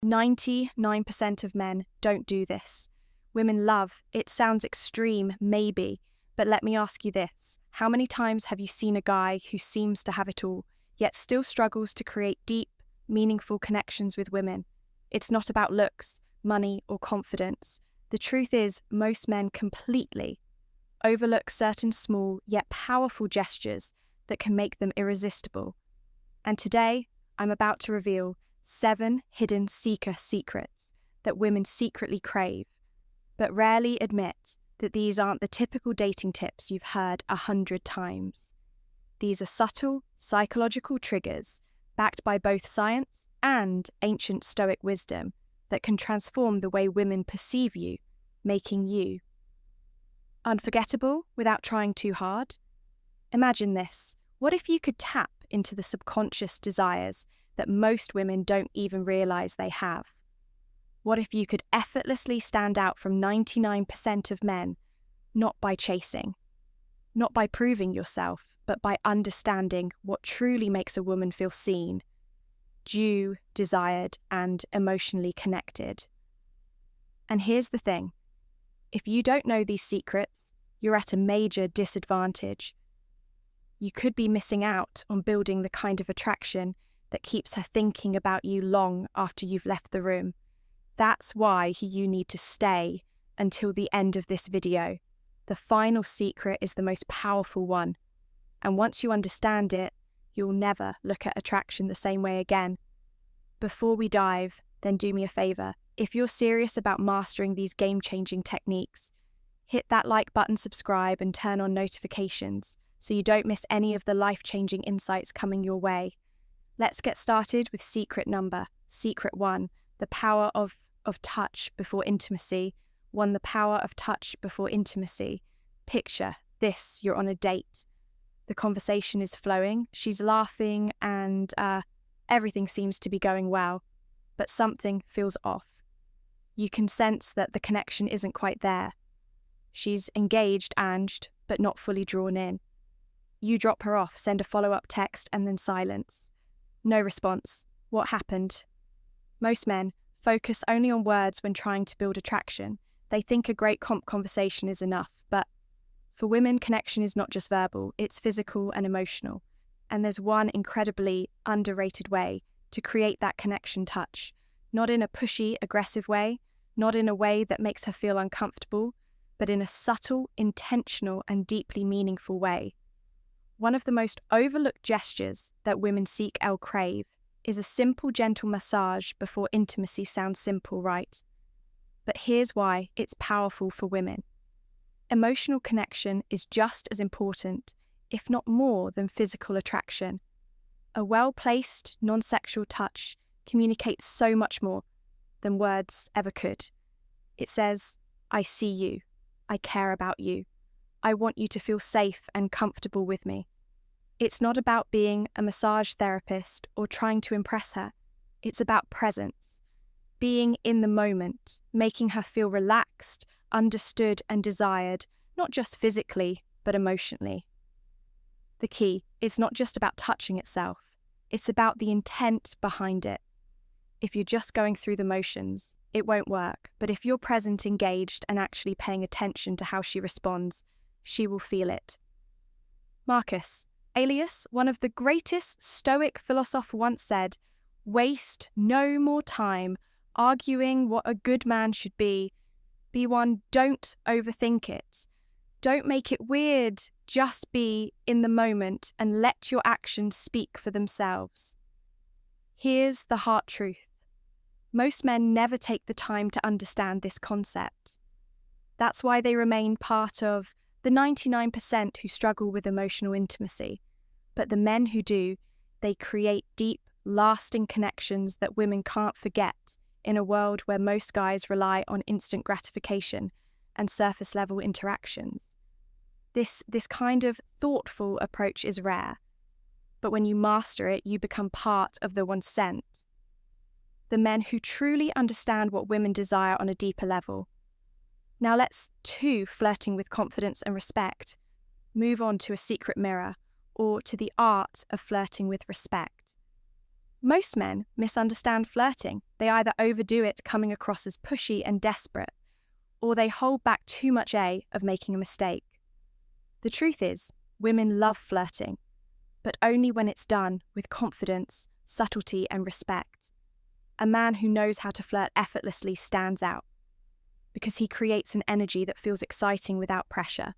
99% of men don't do this. Women love, it sounds extreme, maybe, but let me ask you this. How many times have you seen a guy who seems to have it all, yet still struggles to create deep, meaningful connections with women? It's not about looks, money, or confidence. The truth is, most men completely overlook certain small yet powerful gestures that can make them irresistible. And today, I'm about to reveal 7 hidden seeker secrets that women secretly crave, but rarely admit that these aren't the typical dating tips you've heard 100 times. These are subtle, psychological triggers backed by both science and ancient Stoic wisdom that can transform the way women perceive you, making you unforgettable without trying too hard. Imagine this. What if you could tap into the subconscious desires that most women don't even realize they have? What if you could effortlessly stand out from 99% of men, not by chasing, not by proving yourself, but by understanding what truly makes a woman feel seen, due, desired, and emotionally connected? And here's the thing. If you don't know these secrets, you're at a major disadvantage. You could be missing out on building the kind of attraction that keeps her thinking about you long after you've left the room. That's why you need to stay until the end of this video. The final secret is the most powerful one. And once you understand it, you'll never look at attraction the same way again. Before we dive, then do me a favor. If you're serious about mastering these game-changing techniques, hit that like button, subscribe, and turn on notifications so you don't miss any of the life-changing insights coming your way. Let's get started with secret 1, the power of touch before intimacy. The power of touch before intimacy. Picture this, you're on a date. The conversation is flowing, she's laughing, and everything seems to be going well, but something feels off. You can sense that the connection isn't quite there. She's engaged, but not fully drawn in. You drop her off, send a follow-up text, and then silence. No response. What happened? Most men focus only on words when trying to build attraction. They think a great conversation is enough, but for women, connection is not just verbal, it's physical and emotional. And there's one incredibly underrated way to create that connection touch. Not in a pushy, aggressive way, not in a way that makes her feel uncomfortable, but in a subtle, intentional, and deeply meaningful way. One of the most overlooked gestures that women seek and crave is a simple, gentle massage before intimacy. Sounds simple, right? But here's why it's powerful for women. Emotional connection is just as important, if not more, than physical attraction. A well-placed, non-sexual touch communicates so much more than words ever could. It says, I see you, I care about you, I want you to feel safe and comfortable with me. It's not about being a massage therapist or trying to impress her. It's about presence, being in the moment, making her feel relaxed, understood, and desired, not just physically, but emotionally. The key is not just about touching itself, it's about the intent behind it. If you're just going through the motions, it won't work, but if you're present, engaged, and actually paying attention to how she responds, she will feel it. Marcus Aurelius, one of the greatest Stoic philosophers, once said, "Waste no more time arguing what a good man should be. Be one, don't overthink it. Don't make it weird, just be in the moment and let your actions speak for themselves." Here's the heart truth. Most men never take the time to understand this concept. That's why they remain part of the 99% who struggle with emotional intimacy. But the men who do, they create deep, lasting connections that women can't forget in a world where most guys rely on instant gratification and surface-level interactions. This kind of thoughtful approach is rare, but when you master it, you become part of the 1%. The men who truly understand what women desire on a deeper level. Now let's, flirting with confidence and respect, move on to a secret mirror, or to the art of flirting with respect. Most men misunderstand flirting. They either overdo it, coming across as pushy and desperate, or they hold back too much of making a mistake. The truth is, women love flirting, but only when it's done with confidence, subtlety, and respect. A man who knows how to flirt effortlessly stands out, because he creates an energy that feels exciting without pressure.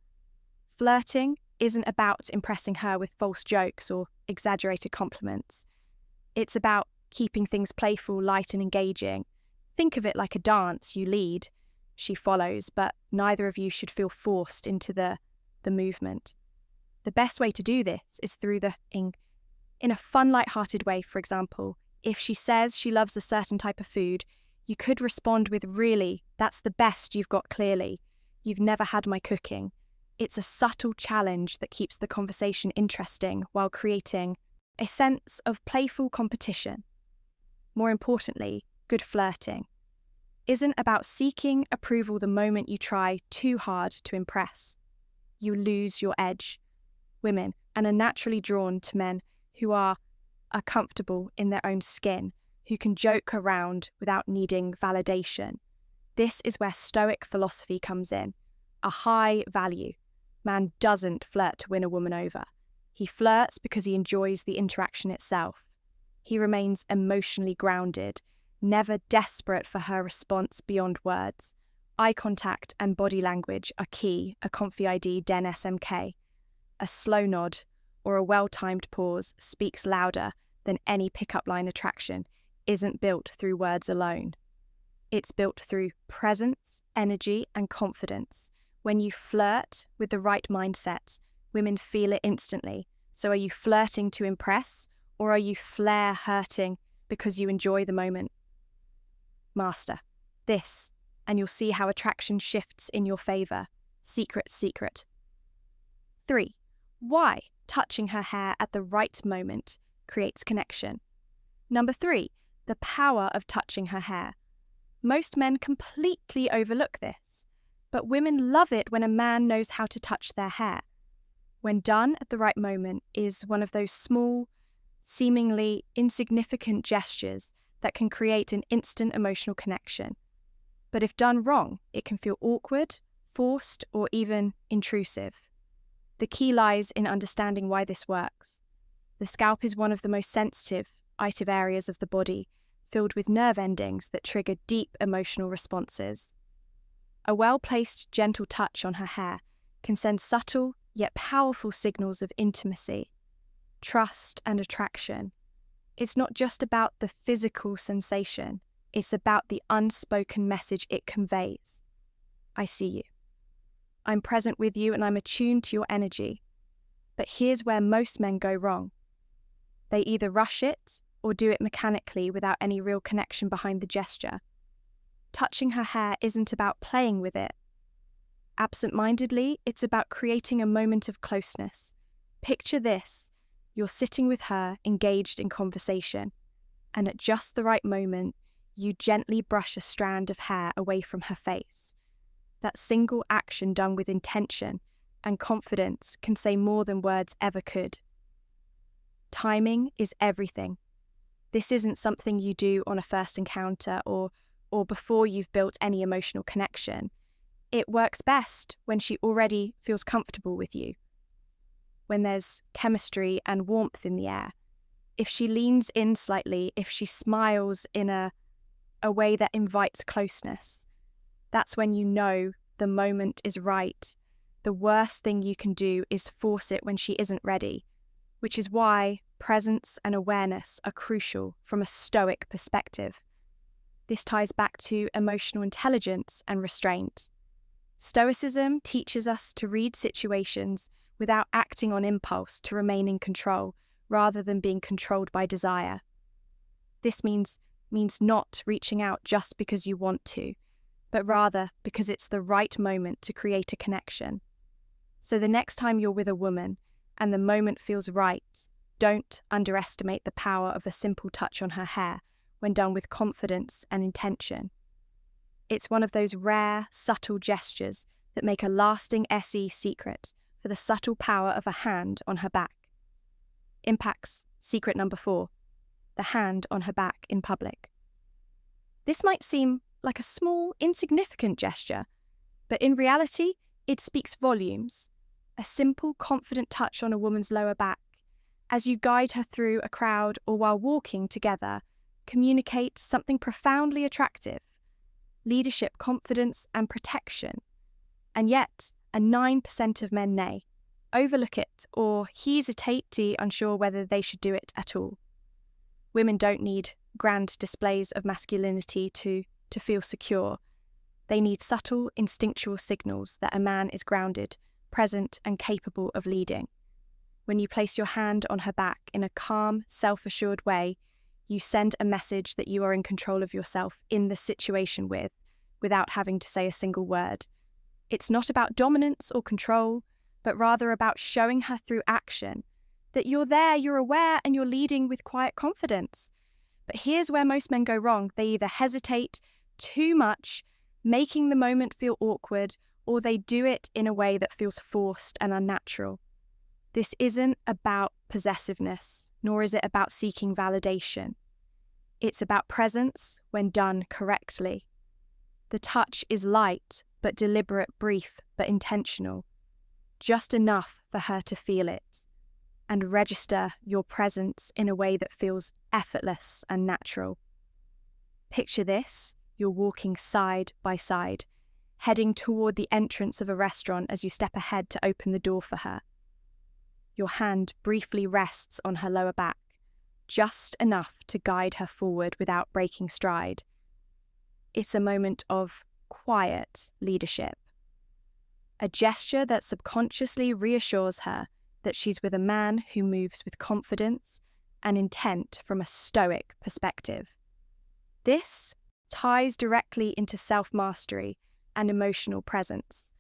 Flirting isn't about impressing her with false jokes or exaggerated compliments. It's about keeping things playful, light, and engaging. Think of it like a dance. You lead, she follows, but neither of you should feel forced into the movement. The best way to do this is through in a fun, light-hearted way. For example, if she says she loves a certain type of food, you could respond with, "Really, that's the best you've got, clearly. You've never had my cooking." It's a subtle challenge that keeps the conversation interesting while creating a sense of playful competition. More importantly, good flirting isn't about seeking approval the moment you try too hard to impress. You lose your edge. Women are naturally drawn to men who are comfortable in their own skin, who can joke around without needing validation. This is where Stoic philosophy comes in, a high value. Man doesn't flirt to win a woman over. He flirts because he enjoys the interaction itself. He remains emotionally grounded, never desperate for her response beyond words. Eye contact and body language are key, a comfy ID den SMK. A slow nod or a well-timed pause speaks louder than any pickup line attraction. Isn't built through words alone. It's built through presence, energy, and confidence. When you flirt with the right mindset, women feel it instantly. So are you flirting to impress, or are you flare-hurting because you enjoy the moment? Master this, and you'll see how attraction shifts in your favor. Secret. 3. Why touching her hair at the right moment creates connection. Number 3. The power of touching her hair. Most men completely overlook this, but women love it when a man knows how to touch their hair. When done at the right moment is one of those small, seemingly insignificant gestures that can create an instant emotional connection. But if done wrong, it can feel awkward, forced, or even intrusive. The key lies in understanding why this works. The scalp is one of the most sensitive areas of the body, filled with nerve endings that trigger deep emotional responses. A well-placed, gentle touch on her hair can send subtle yet powerful signals of intimacy, trust, and attraction. It's not just about the physical sensation, it's about the unspoken message it conveys. I see you. I'm present with you and I'm attuned to your energy. But here's where most men go wrong. They either rush it or do it mechanically without any real connection behind the gesture. Touching her hair isn't about playing with it. Absent-mindedly, it's about creating a moment of closeness. Picture this. You're sitting with her, engaged in conversation, and at just the right moment, you gently brush a strand of hair away from her face. That single action done with intention and confidence can say more than words ever could. Timing is everything. This isn't something you do on a first encounter or before you've built any emotional connection. It works best when she already feels comfortable with you, when there's chemistry and warmth in the air. If she leans in slightly, if she smiles in a way that invites closeness, that's when you know the moment is right. The worst thing you can do is force it when she isn't ready, which is why presence and awareness are crucial from a Stoic perspective. This ties back to emotional intelligence and restraint. Stoicism teaches us to read situations without acting on impulse to remain in control, rather than being controlled by desire. This means not reaching out just because you want to, but rather because it's the right moment to create a connection. So the next time you're with a woman and the moment feels right, don't underestimate the power of a simple touch on her hair when done with confidence and intention. It's one of those rare, subtle gestures that make a lasting SE secret for the subtle power of a hand on her back. Impacts secret number 4. the hand on her back in public. This might seem like a small, insignificant gesture, but in reality, it speaks volumes. A simple, confident touch on a woman's lower back, as you guide her through a crowd or while walking together, communicate something profoundly attractive: leadership, confidence, and protection. And yet, a 9% of men nay, overlook it, or hesitate, unsure whether they should do it at all. Women don't need grand displays of masculinity to feel secure. They need subtle, instinctual signals that a man is grounded, present, and capable of leading. When you place your hand on her back in a calm, self-assured way, you send a message that you are in control of yourself in the situation without having to say a single word. It's not about dominance or control, but rather about showing her through action that you're there, you're aware, and you're leading with quiet confidence. But here's where most men go wrong. They either hesitate too much, making the moment feel awkward, or they do it in a way that feels forced and unnatural. This isn't about possessiveness, nor is it about seeking validation. It's about presence when done correctly. The touch is light, but deliberate, brief, but intentional. Just enough for her to feel it, and register your presence in a way that feels effortless and natural. Picture this: you're walking side by side, heading toward the entrance of a restaurant as you step ahead to open the door for her. Your hand briefly rests on her lower back, just enough to guide her forward without breaking stride. It's a moment of quiet leadership, a gesture that subconsciously reassures her that she's with a man who moves with confidence and intent from a Stoic perspective. This ties directly into self-mastery and emotional presence.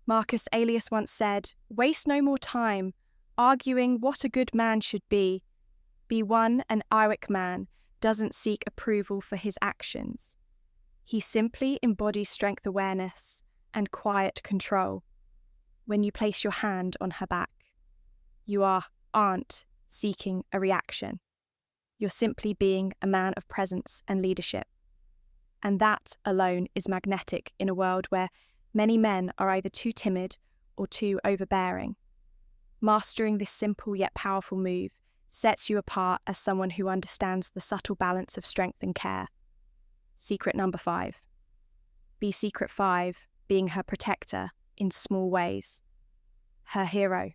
Marcus Aurelius once said, "Waste no more time arguing what a good man should be. Be one an Stoic man doesn't seek approval for his actions. He simply embodies strength awareness and quiet control. When you place your hand on her back, you aren't seeking a reaction. You're simply being a man of presence and leadership. And that alone is magnetic in a world where many men are either too timid or too overbearing. Mastering this simple yet powerful move sets you apart as someone who understands the subtle balance of strength and care. Secret number 5. Be secret 5, being her protector in small ways. Her hero.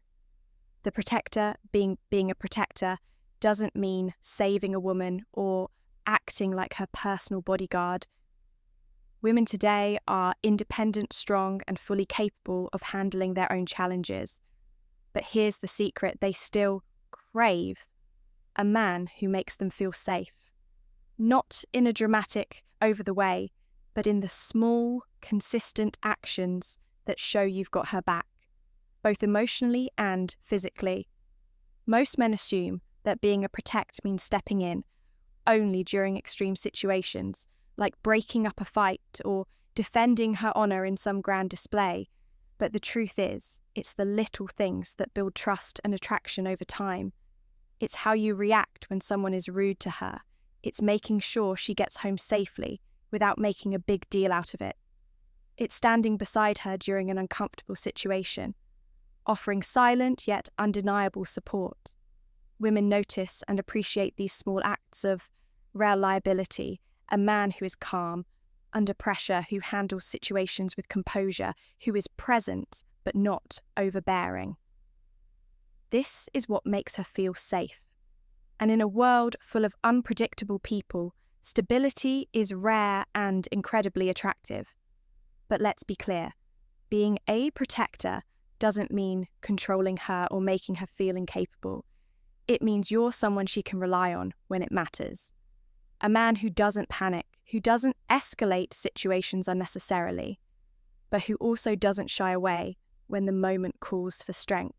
The protector being a protector doesn't mean saving a woman or acting like her personal bodyguard. Women today are independent, strong, and fully capable of handling their own challenges. But here's the secret: they still crave a man who makes them feel safe. Not in a dramatic, over the way, but in the small, consistent actions that show you've got her back, both emotionally and physically. Most men assume that being a protect means stepping in only during extreme situations, like breaking up a fight or defending her honour in some grand display. But the truth is, it's the little things that build trust and attraction over time. It's how you react when someone is rude to her. It's making sure she gets home safely without making a big deal out of it. It's standing beside her during an uncomfortable situation, offering silent yet undeniable support. Women notice and appreciate these small acts of reliability: a man who is calm under pressure, who handles situations with composure, who is present but not overbearing. This is what makes her feel safe. And in a world full of unpredictable people, stability is rare and incredibly attractive. But let's be clear, being a protector doesn't mean controlling her or making her feel incapable. It means you're someone she can rely on when it matters. A man who doesn't panic, who doesn't escalate situations unnecessarily, but who also doesn't shy away when the moment calls for strength.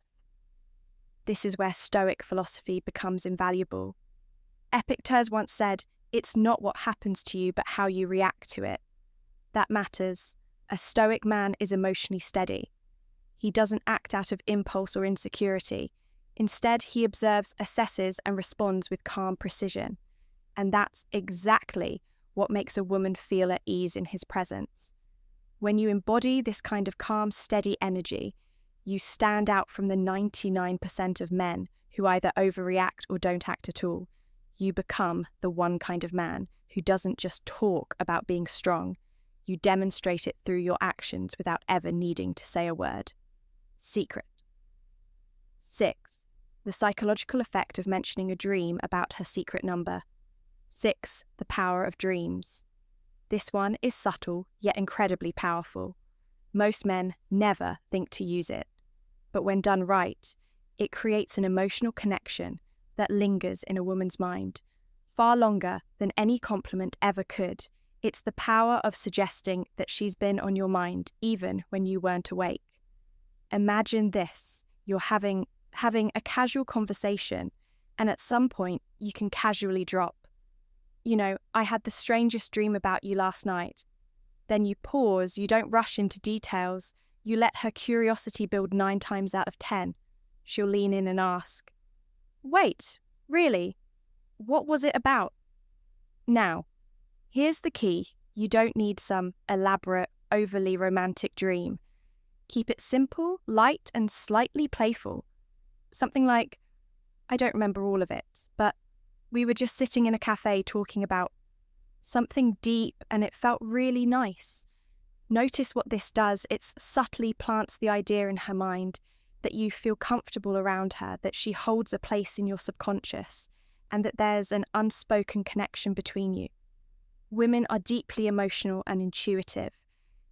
This is where Stoic philosophy becomes invaluable. Epictetus once said, "It's not what happens to you, but how you react to it. That matters." A Stoic man is emotionally steady. He doesn't act out of impulse or insecurity. Instead, he observes, assesses, and responds with calm precision. And that's exactly what makes a woman feel at ease in his presence. When you embody this kind of calm, steady energy, you stand out from the 99% of men who either overreact or don't act at all. You become the one kind of man who doesn't just talk about being strong. You demonstrate it through your actions without ever needing to say a word. Secret. 6. The psychological effect of mentioning a dream about her secret number. 6. The power of dreams. This one is subtle, yet incredibly powerful. Most men never think to use it, but when done right, it creates an emotional connection that lingers in a woman's mind, far longer than any compliment ever could. It's the power of suggesting that she's been on your mind even when you weren't awake. Imagine this, you're having a casual conversation, and at some point you can casually drop, I had the strangest dream about you last night. Then you pause, you don't rush into details, you let her curiosity build 9 times out of 10. She'll lean in and ask, "Wait, really? What was it about?" Now, here's the key. You don't need some elaborate, overly romantic dream. Keep it simple, light, and slightly playful. Something like, "I don't remember all of it, but we were just sitting in a cafe talking about something deep and it felt really nice." Notice what this does. It subtly plants the idea in her mind that you feel comfortable around her, that she holds a place in your subconscious, and that there's an unspoken connection between you. Women are deeply emotional and intuitive.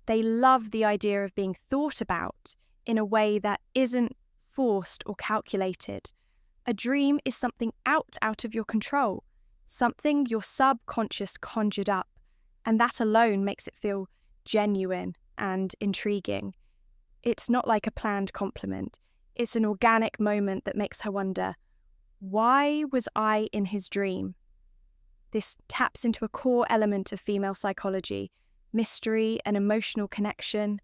They love the idea of being thought about in a way that isn't forced or calculated. A dream is something out of your control, something your subconscious conjured up, and that alone makes it feel genuine and intriguing. It's not like a planned compliment. It's an organic moment that makes her wonder, why was I in his dream? This taps into a core element of female psychology, mystery and emotional connection.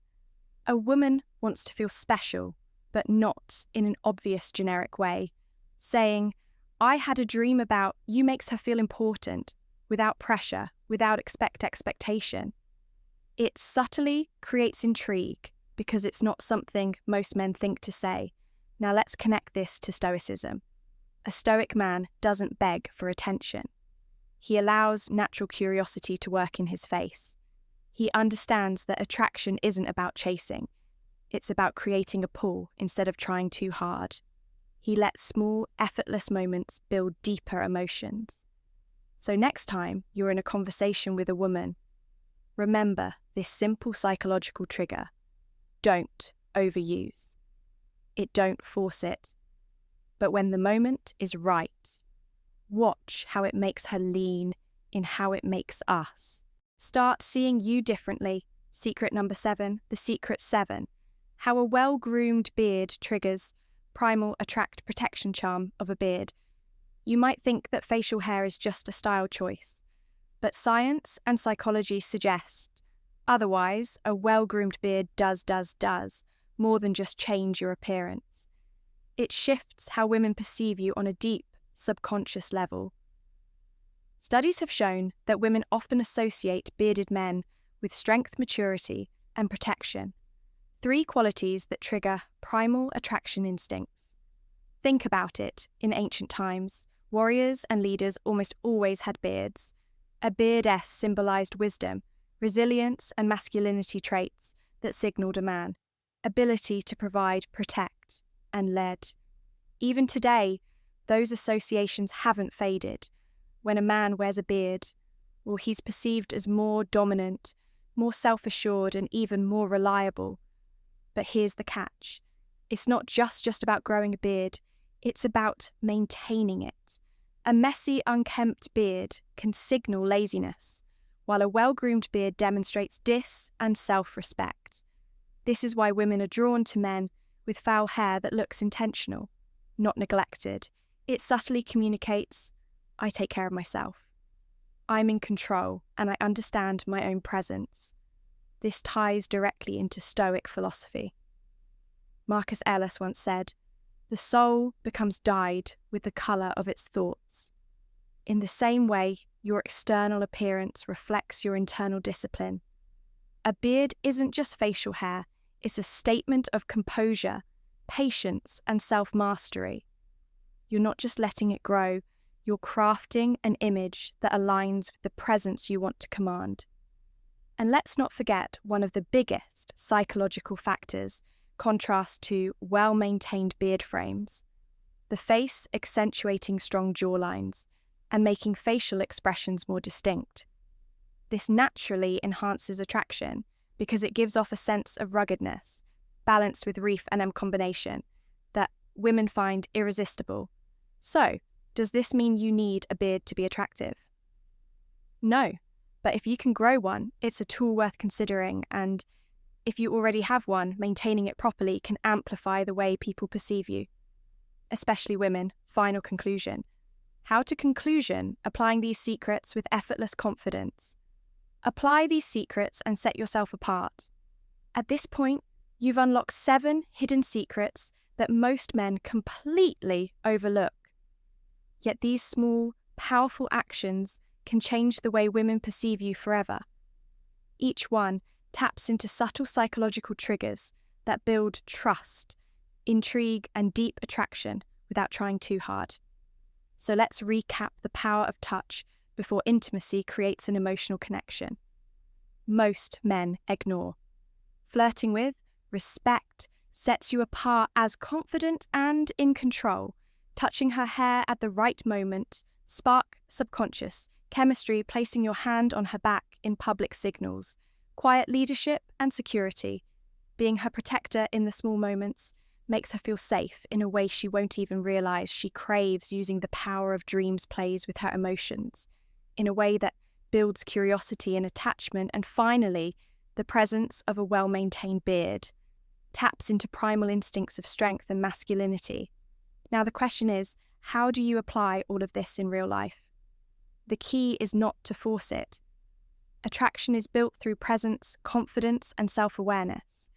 A woman wants to feel special, but not in an obvious generic way. Saying, "I had a dream about you" makes her feel important, without pressure, without expectation. It subtly creates intrigue because it's not something most men think to say. Now let's connect this to Stoicism. A Stoic man doesn't beg for attention. He allows natural curiosity to work in his face. He understands that attraction isn't about chasing. It's about creating a pull instead of trying too hard. He lets small, effortless moments build deeper emotions. So next time you're in a conversation with a woman, remember this simple psychological trigger. Don't overuse it. Don't force it. But when the moment is right, watch how it makes her lean in how it makes us. Start seeing you differently. Secret number 7, the secret 7. How a well-groomed beard triggers primal attract protection charm of a beard. You might think that facial hair is just a style choice, but science and psychology suggest otherwise. A well-groomed beard does more than just change your appearance. It shifts how women perceive you on a deep, subconscious level. Studies have shown that women often associate bearded men with strength, maturity, and protection, 3 qualities that trigger primal attraction instincts. Think about it. In ancient times, warriors and leaders almost always had beards. A beardess symbolized wisdom, resilience, and masculinity traits that signaled a man, ability to provide, protect, and lead. Even today, those associations haven't faded. When a man wears a beard, well, he's perceived as more dominant, more self-assured, and even more reliable. But here's the catch. It's not just about growing a beard, it's about maintaining it. A messy, unkempt beard can signal laziness, while a well-groomed beard demonstrates and self-respect. This is why women are drawn to men with foul hair that looks intentional, not neglected. It subtly communicates, I take care of myself. I'm in control, and I understand my own presence. This ties directly into Stoic philosophy. Marcus Aurelius once said, "The soul becomes dyed with the colour of its thoughts." In the same way, your external appearance reflects your internal discipline. A beard isn't just facial hair, it's a statement of composure, patience, and self-mastery. You're not just letting it grow, you're crafting an image that aligns with the presence you want to command. And let's not forget one of the biggest psychological factors contrast to well-maintained beard frames. The face accentuating strong jawlines and making facial expressions more distinct. This naturally enhances attraction because it gives off a sense of ruggedness, balanced with reef and M combination, that women find irresistible. So, does this mean you need a beard to be attractive? No, but if you can grow one, it's a tool worth considering, and if you already have one, maintaining it properly can amplify the way people perceive you. Especially women. Final conclusion. How to conclusion, applying these secrets with effortless confidence. Apply these secrets and set yourself apart. At this point, you've unlocked 7 hidden secrets that most men completely overlook. Yet these small, powerful actions can change the way women perceive you forever. Each one taps into subtle psychological triggers that build trust, intrigue, and deep attraction without trying too hard. So let's recap the power of touch before intimacy creates an emotional connection. Most men ignore. Flirting with, respect, sets you apart as confident and in control. Touching her hair at the right moment, spark subconscious, chemistry placing your hand on her back in public signals, quiet leadership and security. Being her protector in the small moments makes her feel safe in a way she won't even realize she craves, using the power of dreams plays with her emotions, in a way that builds curiosity and attachment. And finally, the presence of a well-maintained beard taps into primal instincts of strength and masculinity. Now the question is, how do you apply all of this in real life? The key is not to force it. Attraction is built through presence, confidence, and self-awareness.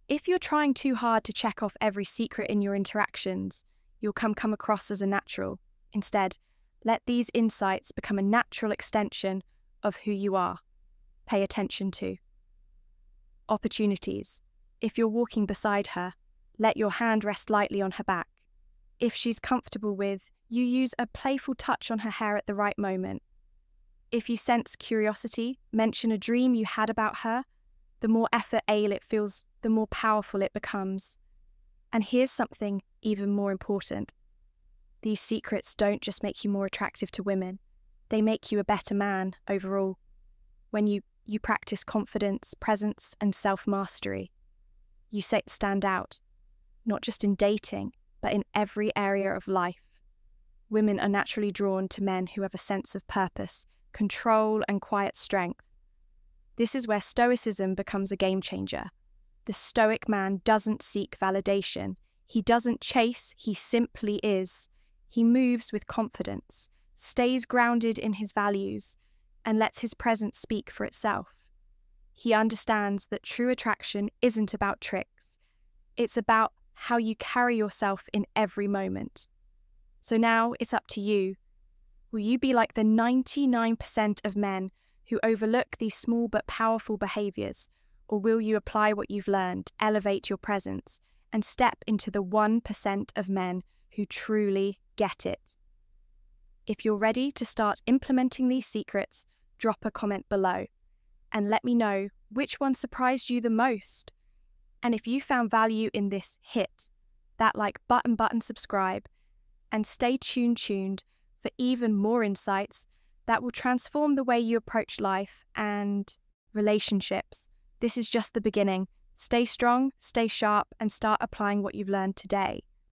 If you're trying too hard to check off every secret in your interactions, you'll come across as a natural. Instead, let these insights become a natural extension of who you are. Pay attention to opportunities. If you're walking beside her, let your hand rest lightly on her back. If she's comfortable with, you use a playful touch on her hair at the right moment. If you sense curiosity, mention a dream you had about her. The more effort it feels, the more powerful it becomes. And here's something even more important. These secrets don't just make you more attractive to women. They make you a better man overall. When you practice confidence, presence, and self-mastery, you stand out, not just in dating, but in every area of life. Women are naturally drawn to men who have a sense of purpose, control, and quiet strength. This is where Stoicism becomes a game changer. The Stoic man doesn't seek validation. He doesn't chase, he simply is. He moves with confidence, stays grounded in his values, and lets his presence speak for itself. He understands that true attraction isn't about tricks. It's about how you carry yourself in every moment. So now it's up to you. Will you be like the 99% of men who overlook these small but powerful behaviors, or will you apply what you've learned, elevate your presence, and step into the 1% of men who truly get it? If you're ready to start implementing these secrets, drop a comment below and let me know which one surprised you the most. And if you found value in this, hit that like button, subscribe, and stay tuned for even more insights that will transform the way you approach life and relationships. This is just the beginning. Stay strong, stay sharp, and start applying what you've learned today.